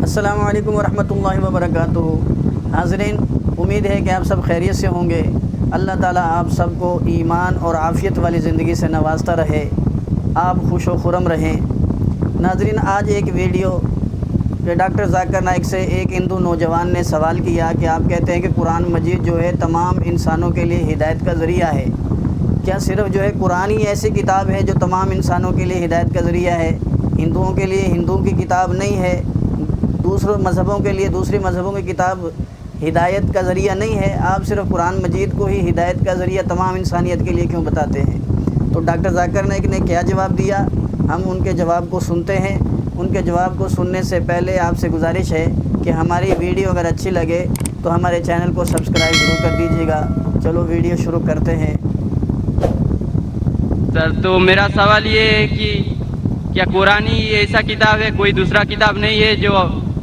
السلام علیکم ورحمۃ اللہ وبرکاتہ۔ حاضرین، امید ہے کہ آپ سب خیریت سے ہوں گے۔ اللہ تعالیٰ آپ سب کو ایمان اور عافیت والی زندگی سے نوازتا رہے، آپ خوش و خرم رہیں۔ ناظرین، آج ایک ویڈیو کہ ڈاکٹر ذاکر نائک سے ایک ہندو نوجوان نے سوال کیا کہ آپ کہتے ہیں کہ قرآن مجید جو ہے تمام انسانوں کے لیے ہدایت کا ذریعہ ہے، کیا صرف جو ہے قرآن ہی ایسی کتاب ہے جو تمام انسانوں کے لیے ہدایت کا ذریعہ ہے؟ ہندوؤں کے لیے ہندوؤں کی کتاب نہیں ہے، دوسرے مذہبوں کے لیے دوسری مذہبوں کی کتاب ہدایت کا ذریعہ نہیں ہے، آپ صرف قرآن مجید کو ہی ہدایت کا ذریعہ تمام انسانیت کے لیے کیوں بتاتے ہیں؟ تو ڈاکٹر ذاکر نائک نے کیا جواب دیا، ہم ان کے جواب کو سنتے ہیں۔ ان کے جواب کو سننے سے پہلے آپ سے گزارش ہے کہ ہماری ویڈیو اگر اچھی لگے تو ہمارے چینل کو سبسکرائب ضرور کر دیجیے گا۔ چلو ویڈیو شروع کرتے ہیں۔ سر، تو میرا سوال یہ ہے کہ کیا قرآن ہی ایسا کتاب ہے، کوئی دوسرا کتاب نہیں ہے جو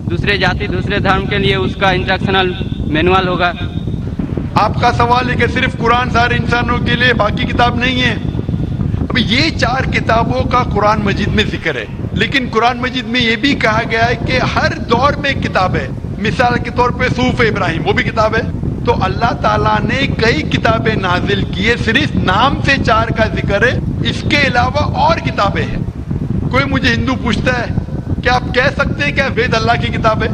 دوسرے جاتی دوسرے دھرم کے لیے اس کا انسٹرکشنل مینول ہوگا؟ آپ کا سوال ہے کہ صرف قرآن سارے انسانوں کے لیے، باقی کتاب نہیں ہے؟ اب یہ 4 کتابوں کا قرآن مجید میں ذکر ہے، لیکن قرآن مجید میں یہ بھی کہا گیا ہے کہ ہر دور میں کتاب ہے۔ مثال کے طور پہ صحف ابراہیم وہ بھی کتاب ہے۔ تو اللہ تعالیٰ نے کئی کتابیں نازل کی ہے، صرف نام سے 4 کا ذکر ہے، اس کے علاوہ اور کتابیں ہیں۔ کوئی مجھے ہندو پوچھتا ہے کہ آپ کہہ سکتے ہیں کہ وید اللہ کی کتاب ہے؟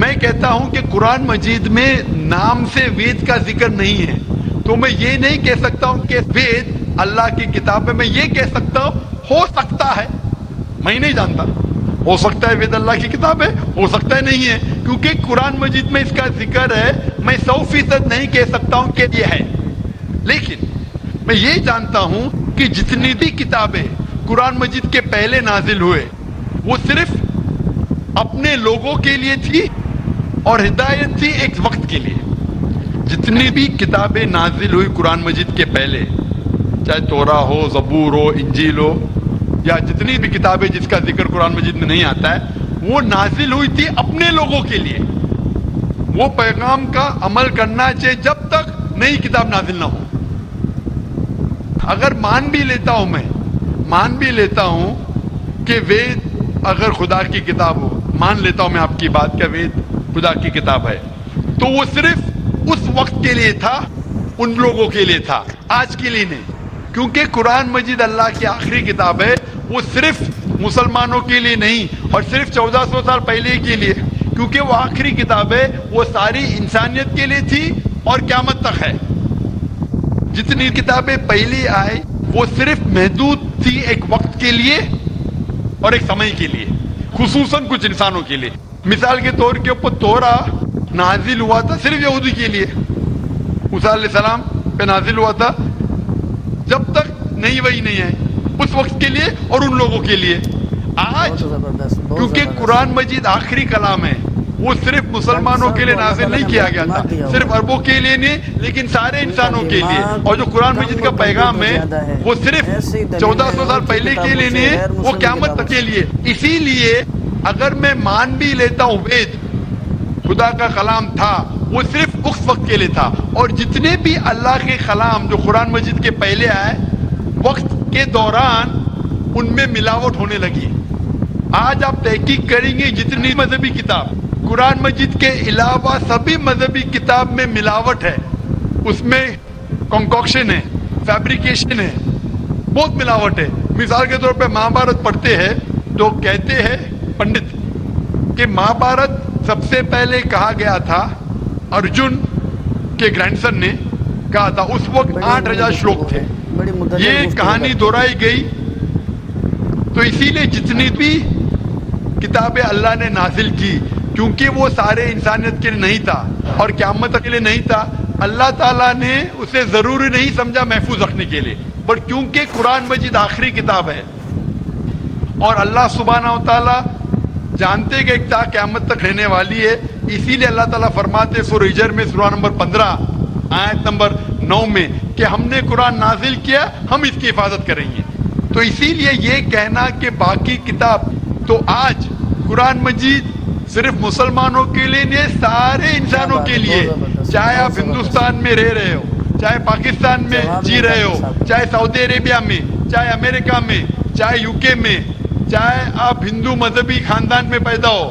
میں کہتا ہوں کہ قرآن مجید میں نام سے وید کا ذکر نہیں ہے، تو میں یہ نہیں کہہ سکتا ہوں کہ وید اللہ کی کتاب ہے۔ میں یہ کہہ سکتا ہوں ہو سکتا ہے، میں نہیں جانتا، ہو سکتا ہے وید اللہ کی کتاب ہے، ہو سکتا ہے نہیں ہے، کیونکہ قرآن مجید میں اس کا ذکر ہے۔ میں 100% نہیں کہہ سکتا ہوں کہ یہ ہے، لیکن میں یہ جانتا ہوں کہ جتنی بھی کتابیں قرآن مجید کے پہلے نازل ہوئے وہ صرف اپنے لوگوں کے لیے تھی اور ہدایت تھی ایک وقت کے لیے۔ جتنی بھی کتابیں نازل ہوئی قرآن مجید کے پہلے، چاہے تورا ہو، زبور ہو، انجیل ہو، یا جتنی بھی کتابیں جس کا ذکر قرآن مجید میں نہیں آتا ہے، وہ نازل ہوئی تھی اپنے لوگوں کے لیے۔ وہ پیغام کا عمل کرنا چاہیے جب تک نئی کتاب نازل نہ ہو۔ اگر مان بھی لیتا ہوں کہ وید اگر خدا کی کتاب ہو، مان لیتا ہوں میں آپ کی بات کہ وید خدا کی کتاب ہے، تو وہ صرف اس وقت کے لیے تھا، ان لوگوں کے لیے تھا، آج کے لیے نہیں۔ کیونکہ قرآن مجید اللہ کی آخری کتاب ہے، وہ صرف مسلمانوں کے لیے نہیں اور صرف 1400 سال پہلے کے لیے، کیونکہ وہ آخری کتاب ہے، وہ ساری انسانیت کے لیے تھی اور قیامت تک ہے۔ جتنی کتابیں پہلے آئی وہ صرف محدود تھی ایک وقت کے لیے اور ایک سمے کے لیے، خصوصاً کچھ انسانوں کے لیے۔ مثال کے طور کے اوپر تورا نازل ہوا تھا صرف یہودی کے لیے، موسیٰ علیہ السلام پہ نازل ہوا تھا جب تک نئی وحی نہیں ہے، اس وقت کے لیے اور ان لوگوں کے لیے۔ آج کیونکہ قرآن مجید آخری کلام ہے، وہ صرف مسلمانوں کے لیے نازل نہیں کیا گیا تھا، صرف عربوں کے لیے نہیں لیکن سارے انسانوں کے لیے۔ اور جو قرآن مجید کا پیغام ہے وہ صرف 1400 سال پہلے کے لیے نہیں ہے، وہ قیامت تک کے لیے۔ اسی لیے اگر میں مان بھی لیتا ہوں وید خدا کا کلام تھا، وہ صرف اس وقت کے لیے تھا، اور جتنے بھی اللہ کے کلام جو قرآن مجید کے پہلے آئے، وقت کے دوران ان میں ملاوٹ ہونے لگی۔ آج آپ تحقیق کریں گے جتنی مذہبی کتاب، قرآن مجید کے علاوہ سبھی مذہبی کتاب میں ملاوٹ ہے، اس میں کنکوکشن ہے، فیبریکیشن ہے، بہت ملاوٹ ہے۔ مثال کے طور پہ مہابھارت پڑھتے ہیں تو کہتے ہیں پنڈت کہ مہابھارت سب سے پہلے کہا گیا تھا، ارجن کے گرینڈ سن نے کہا تھا، اس وقت 8000 شلوک تھے۔ یہ کہانی دہرائی گئی۔ تو اسی لیے جتنی بھی کتابیں اللہ نے نازل کی، کیونکہ وہ سارے انسانیت کے لیے نہیں تھا اور قیامت کے لیے نہیں تھا، اللہ تعالیٰ نے اسے ضروری نہیں سمجھا محفوظ رکھنے کے لیے، بٹ کیونکہ قرآن مجید آخری کتاب ہے اور اللہ سبحانہ و تعالیٰ جانتے کہ ایک تا قیامت تک رہنے والی ہے، اسی لیے اللہ تعالیٰ فرماتے سورہ ہجر میں سورہ نمبر 15 آیت نمبر 9 میں کہ ہم نے قرآن نازل کیا، ہم اس کی حفاظت کریں گے۔ تو اسی لیے یہ کہنا کہ باقی کتاب، تو آج قرآن مجید صرف مسلمانوں کے لیے نہیں، سارے انسانوں کے لیے، چاہے آپ ہندوستان میں رہ رہے ہو، چاہے پاکستان میں جی رہے ہو، چاہے سعودی عربیہ میں، چاہے امریکہ میں، چاہے UK میں، چاہے آپ ہندو مذہبی خاندان میں پیدا ہو،